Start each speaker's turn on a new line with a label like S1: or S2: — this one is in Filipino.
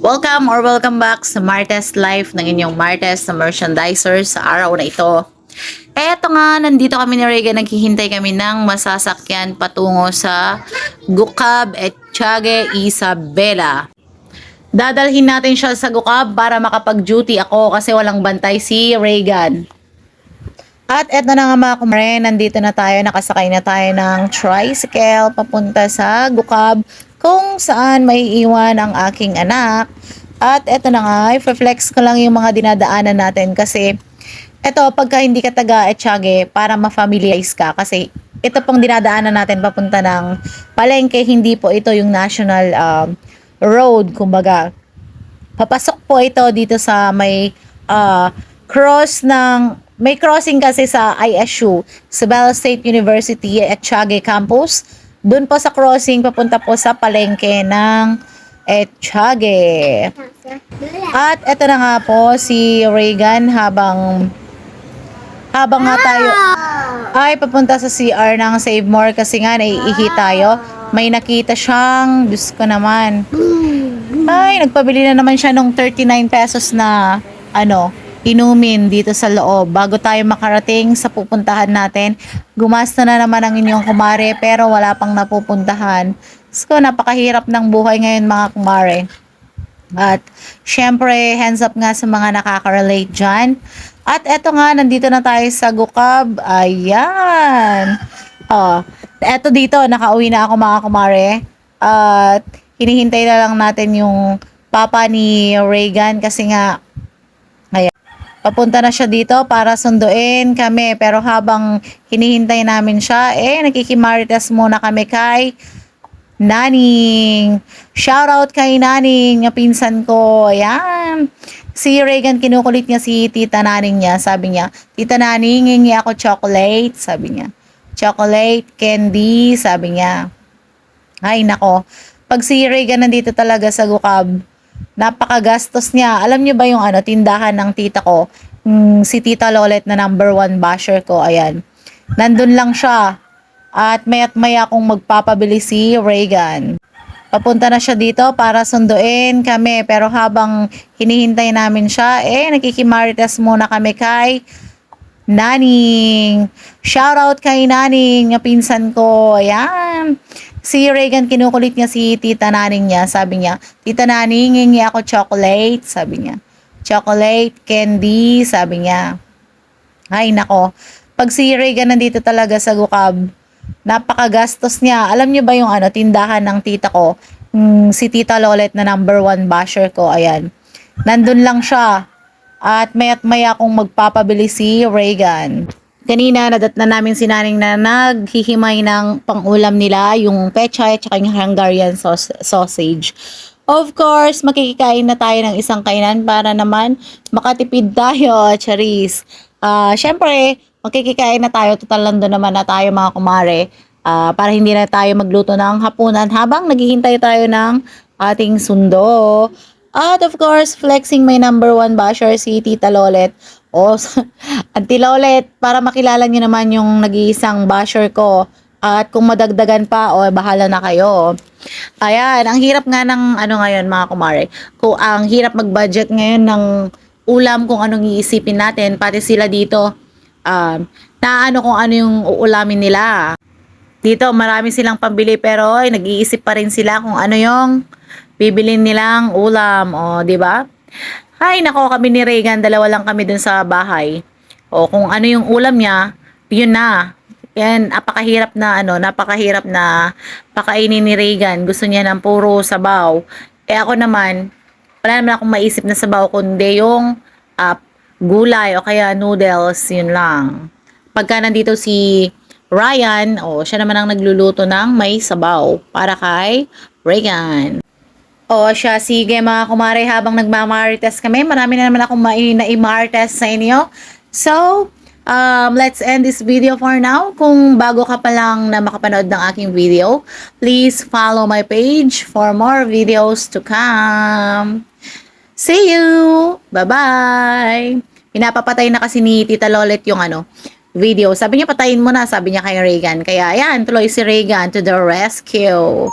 S1: Welcome back sa Martes Life ng inyong Martes na merchandiser sa araw na ito. Eto nga, nandito kami ni Regan, naghihintay kami ng masasakyan patungo sa Gukab Etxage Isabela. Dadalhin natin siya sa Gukab para makapag-duty ako kasi walang bantay si Regan. At eto na nga mga kumare, nandito na tayo, nakasakay na tayo ng tricycle papunta sa Gukab kung saan may iwan ang aking anak. At eto na nga, i-flex ko lang yung mga dinadaanan natin kasi eto, pagka hindi ka taga Etxage, para ma-familiarize ka kasi ito pong dinadaanan natin papunta ng palengke, hindi po ito yung national road, kumbaga. Papasok po ito dito sa may may crossing kasi sa ISU, Isabela State University, Etxage Campus. Doon po sa crossing, papunta po sa palengke ng Etxage. At eto na nga po si Regan habang nga tayo ay papunta sa CR ng Save More kasi nga naiihi tayo. May nakita siyang, Diyos ko naman. Ay, nagpabili na naman siya ng 39 pesos na inumin dito sa loob. Bago tayo makarating sa pupuntahan natin, gumasta na naman ang inyong kumare pero wala pang napupuntahan. So, napakahirap ng buhay ngayon mga kumare. At syempre, hands up nga sa mga nakaka-relate dyan. At eto nga, nandito na tayo sa Gukab. Ayan. Eto dito, nakauwi na ako mga kumare. At hinihintay na lang natin yung papa ni Regan kasi nga papunta na siya dito para sunduin kami. Pero habang hinihintay namin siya, nakikimarites muna kami kay Naning. Shoutout kay Naning, yung pinsan ko. Ayan. Si Regan, kinukulit niya si tita Naning niya. Sabi niya, Tita Naning, hingi ako chocolate. Sabi niya. Chocolate, candy. Sabi niya. Ay, nako. Pag si Regan nandito talaga sa Gukab, napakagastos niya. Alam niyo ba yung tindahan ng tita ko? Si Tita Lolet na #1 basher ko. Ayan. Nandun lang siya. At maya't maya kung magpapabili si Regan. Papunta na siya dito para sunduin kami. Pero habang hinihintay namin siya, nakikimarites muna kami kay Naning. Shoutout kay Naning, yung pinsan ko. Ayan. Si Regan, kinukulit niya si tita Naning niya. Sabi niya, Tita Naning, hingi ako chocolate. Sabi niya. Chocolate, candy. Sabi niya. Ay, nako. Pag si Regan nandito talaga sa Gukab, napakagastos niya. Alam niyo ba yung tindahan ng tita ko? Si Tita Lolet na #1 basher ko. Ayan. Nandun lang siya. At maya't maya kung magpapabili si Regan. Kanina, nadat na namin si Naning na naghihimay ng pangulam nila, yung pechay at yung Hungarian sausage. Of course, makikikain na tayo ng isang kainan para naman makatipid tayo, charis. Syempre, makikikain na tayo, total nandun naman na tayo mga kumare, para hindi na tayo magluto ng hapunan habang naghihintay tayo ng ating sundo. At of course, flexing my #1 basher si Tita Lolet. Auntie Lolet, para makilala niyo naman yung nag-iisang basher ko. At kung madagdagan pa, bahala na kayo. Ayan, ang hirap nga ng ngayon mga kumare. Ang hirap mag-budget ngayon ng ulam kung anong iisipin natin. Pati sila dito, kung ano yung uulamin nila. Dito, marami silang pambili pero nag-iisip pa rin sila kung ano yung bibilin nilang ulam. Di ba? Ay, nako, kami ni Regan, dalawa lang kami dun sa bahay. Kung ano yung ulam niya, yun na. Yan, napakahirap na pakainin ni Regan. Gusto niya ng puro sabaw. Ako naman, wala naman akong maisip na sabaw, kundi yung gulay o kaya noodles, yun lang. Pagka nandito si Ryan, siya naman ang nagluluto ng may sabaw para kay Regan. Siya, sige mga kumare, habang nagmamarites kami, marami na naman akong na-imarites sa inyo. So, let's end this video for now. Kung bago ka pa lang na makapanood ng aking video, please follow my page for more videos to come. See you! Bye-bye! Pinapapatay na kasi ni Tita Lolet yung video. Sabi niya patayin mo na, sabi niya kay Regan. Kaya ayan, tuloy si Regan to the rescue.